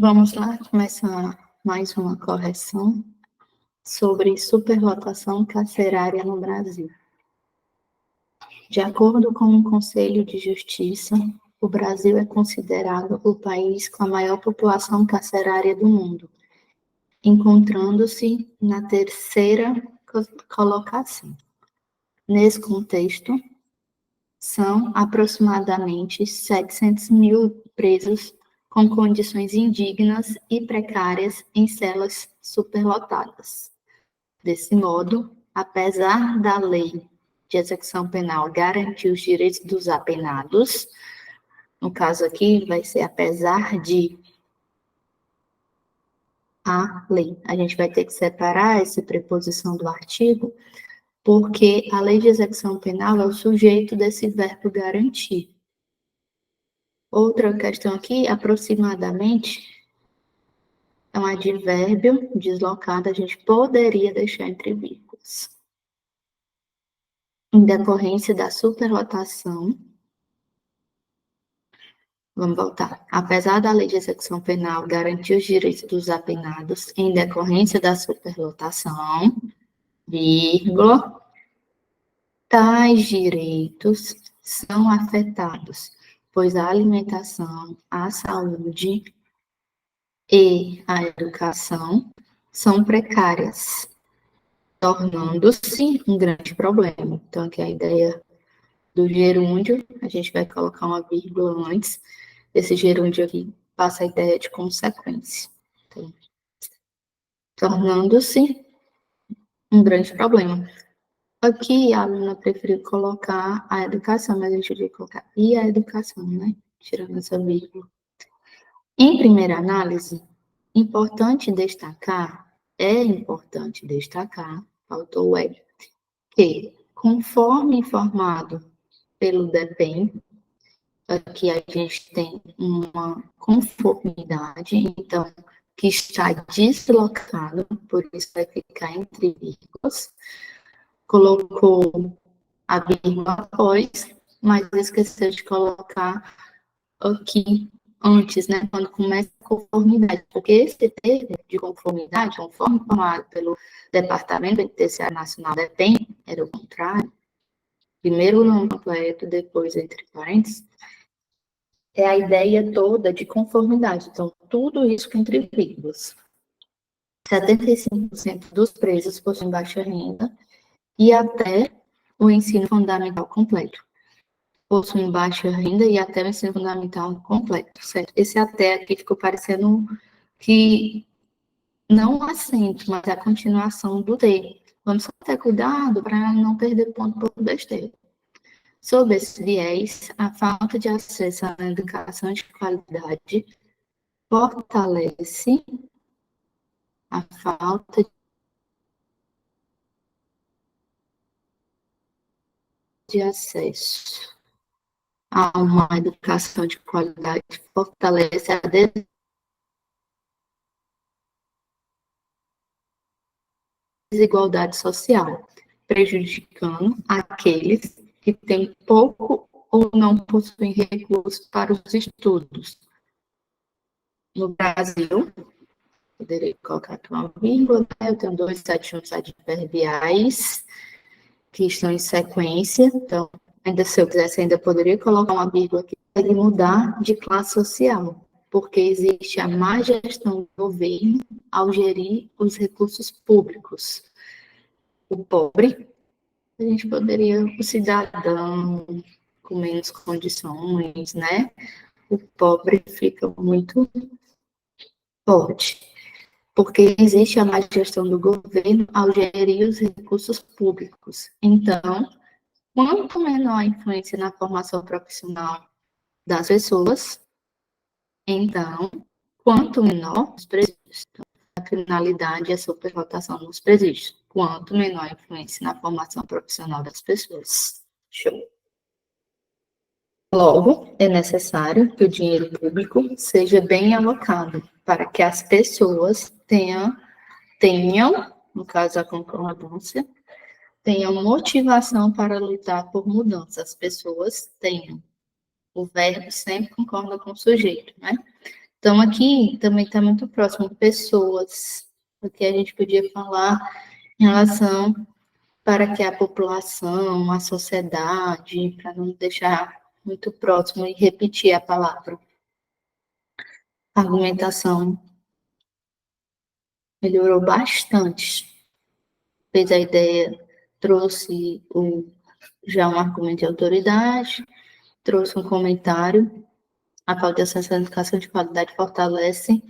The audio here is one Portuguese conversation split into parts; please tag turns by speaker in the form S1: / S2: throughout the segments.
S1: Vamos lá, começar mais uma correção sobre superlotação carcerária no Brasil. De acordo com o Conselho de Justiça, o Brasil é considerado o país com a maior população carcerária do mundo, encontrando-se na terceira colocação. Nesse contexto, são aproximadamente 700 mil presos com condições indignas e precárias em celas superlotadas. Desse modo, apesar da lei de execução penal garantir os direitos dos apenados, no caso aqui vai ser apesar de a lei. A gente vai ter que separar essa preposição do artigo, porque a lei de execução penal é o sujeito desse verbo garantir. Outra questão aqui, aproximadamente, é um advérbio deslocado, a gente poderia deixar entre vírgulas. Em decorrência da superlotação, vamos voltar. Apesar da lei de execução penal garantir os direitos dos apenados em decorrência da superlotação, vírgula, tais direitos são afetados, pois a alimentação, a saúde e a educação são precárias, tornando-se um grande problema. Então, aqui a ideia do gerúndio, a gente vai colocar uma vírgula antes. Esse gerúndio aqui passa a ideia de consequência. Então, tornando-se um grande problema. Aqui a aluna preferiu colocar a educação, mas a gente vai colocar e a educação, né? Tirando essa vírgula. Em primeira análise, é importante destacar, faltou o é, que, conforme informado pelo DEPEN, aqui a gente tem uma conformidade, então, que está deslocado, por isso vai ficar entre vírgulas, colocou a vírgula após, mas esqueceu de colocar aqui antes, né, quando começa a conformidade, porque esse termo de conformidade, conforme formado pelo Departamento Penitenciário Nacional, DEPEN, era o contrário, primeiro o nome completo, depois entre parênteses, é a ideia toda de conformidade, então tudo isso entre vírgulas. 75% dos presos possuem baixa renda e até o ensino fundamental completo. Possuem baixa renda e até o ensino fundamental completo, certo? Esse até aqui ficou parecendo que não acento, mas é a continuação do D. Vamos só ter cuidado para não perder ponto por besteira. Sob esse viés, a falta de acesso à educação de qualidade fortalece a falta de acesso a uma educação de qualidade, fortalece a desigualdade social, prejudicando aqueles que têm pouco ou não possuem recursos para os estudos. No Brasil, poderia colocar aqui uma vírgula, né? Eu tenho 271 adverbiais que estão em sequência, então, ainda se eu quisesse, ainda poderia colocar uma vírgula aqui, e mudar de classe social, porque existe a má gestão do governo ao gerir os recursos públicos. O pobre, a gente poderia, o cidadão com menos condições, né? O pobre fica muito forte, porque existe a má gestão do governo ao gerir os recursos públicos. Então, quanto menor a influência na formação profissional das pessoas, então, quanto menor os presídios. Então, a finalidade é a superlotação nos presídios. Quanto menor a influência na formação profissional das pessoas. Show. Logo, é necessário que o dinheiro público seja bem alocado para que as pessoas tenham, no caso a concordância, tenham motivação para lutar por mudança. As pessoas tenham. O verbo sempre concorda com o sujeito, né? Então, aqui também está muito próximo pessoas, porque a gente podia falar em relação para que a população, a sociedade, para não deixar muito próximo e repetir a palavra. A argumentação melhorou bastante. Fez a ideia, trouxe já um argumento de autoridade, trouxe um comentário. A falta de acesso à educação de qualidade fortalece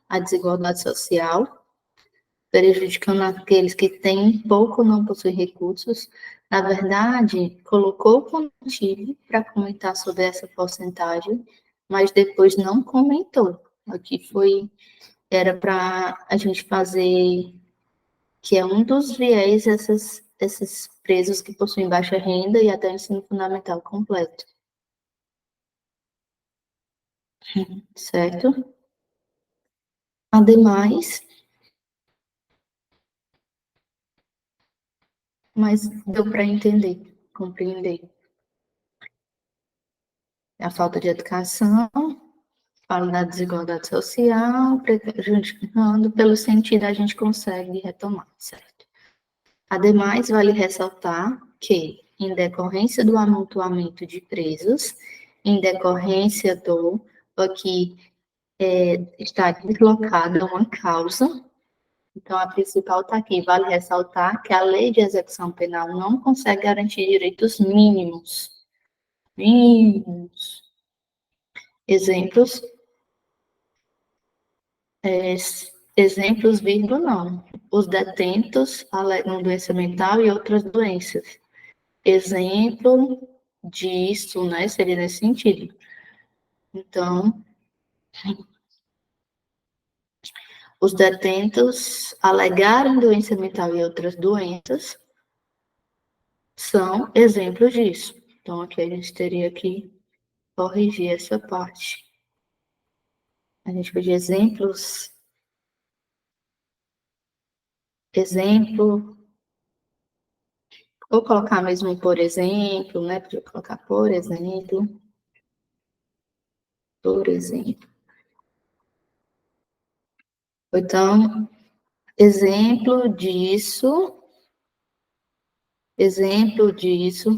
S1: a desigualdade social, prejudicando aqueles que têm pouco ou não possuem recursos. Na verdade, colocou o motivo para comentar sobre essa porcentagem, mas depois não comentou. Aqui era para a gente fazer, que é um dos viés, esses presos que possuem baixa renda e até ensino fundamental completo. Certo? Ademais, mas deu para entender, compreender. A falta de educação, fala da desigualdade social, prejudicando, pelo sentido a gente consegue retomar, certo? Ademais, vale ressaltar que, em decorrência do amontoamento de presos, em decorrência do, aqui está deslocada uma causa, então a principal está aqui, vale ressaltar que a lei de execução penal não consegue garantir direitos mínimos. Mínimos. Exemplos, vírgula, não. Os detentos alegam doença mental e outras doenças. Exemplo disso, né, seria nesse sentido. Então, os detentos alegarem doença mental e outras doenças são exemplos disso. Então, aqui a gente teria que corrigir essa parte. A gente pedir exemplo, ou colocar mesmo por exemplo, né? Podia colocar por exemplo. Então, exemplo disso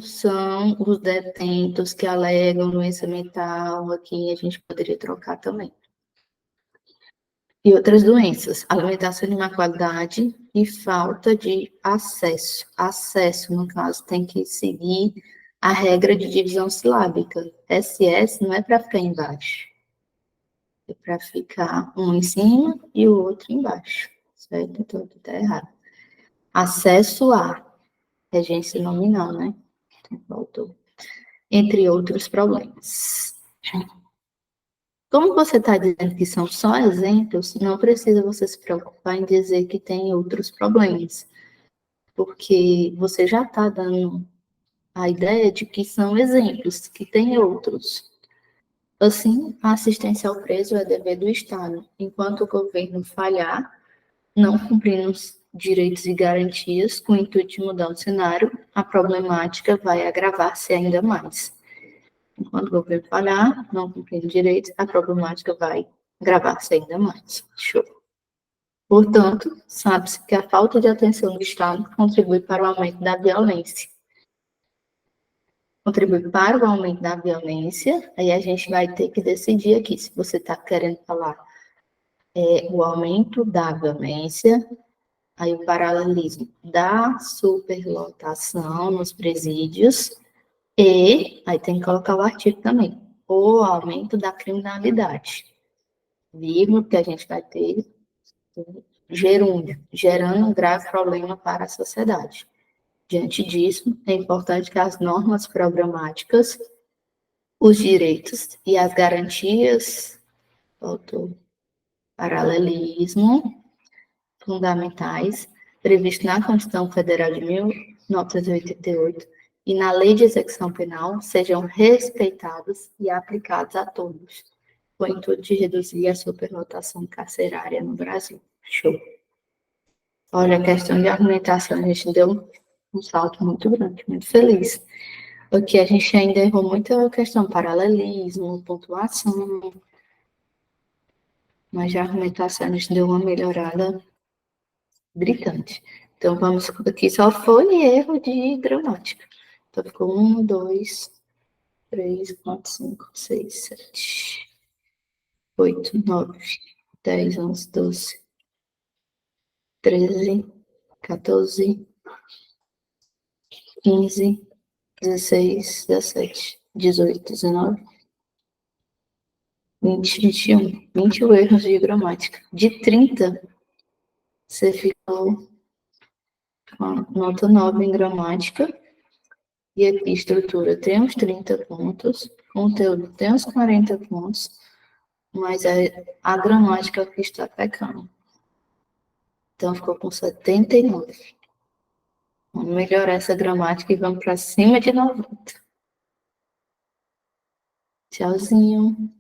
S1: são os detentos que alegam doença mental, aqui a gente poderia trocar também. E outras doenças, alimentação de má qualidade e falta de acesso. Acesso, no caso, tem que seguir a regra de divisão silábica. SS não é para ficar embaixo, é para ficar um em cima e o outro embaixo, certo? Então, tudo está errado. Acesso a regência nominal, né? Faltou. Entre outros problemas. Como você está dizendo que são só exemplos, não precisa você se preocupar em dizer que tem outros problemas, porque você já está dando a ideia de que são exemplos, que tem outros. Assim, a assistência ao preso é dever do Estado. Enquanto o governo falhar, não cumprindo os direitos e garantias, com o intuito de mudar o cenário, a problemática vai agravar-se ainda mais. Enquanto o governo falhar, não cumprindo direitos, a problemática vai agravar-se ainda mais. Show. Portanto, sabe-se que a falta de atenção do Estado contribui para o aumento da violência. Aí a gente vai ter que decidir aqui, se você está querendo falar o aumento da violência, aí o paralelismo da superlotação nos presídios, e aí tem que colocar o artigo também, o aumento da criminalidade, vírgula, que a gente vai ter gerúndio, gerando um grave problema para a sociedade. Diante disso, é importante que as normas programáticas, os direitos e as garantias, paralelismo, fundamentais, previstos na Constituição Federal de 1988 e na Lei de Execução Penal, sejam respeitados e aplicados a todos, com o intuito de reduzir a superlotação carcerária no Brasil. Show. Olha, a questão de argumentação, a gente deu um salto muito grande, muito feliz. Aqui a gente ainda errou muita questão paralelismo, pontuação. mas a argumentação nos deu uma melhorada gritante. Então, vamos, aqui só foi erro de gramática. Então, ficou 1, 2, 3, 4, 5, 6, 7, 8, 9, 10, 11, 12, 13, 14, 15, 16, 17, 18, 19, 20, 21. 21 erros de gramática. De 30, você ficou com a nota 9 em gramática. E aqui, estrutura tem uns 30 pontos, conteúdo tem uns 40 pontos, mas a gramática que está pecando. Então, ficou com 79. Vamos melhorar essa gramática e vamos para cima de 90. Tchauzinho.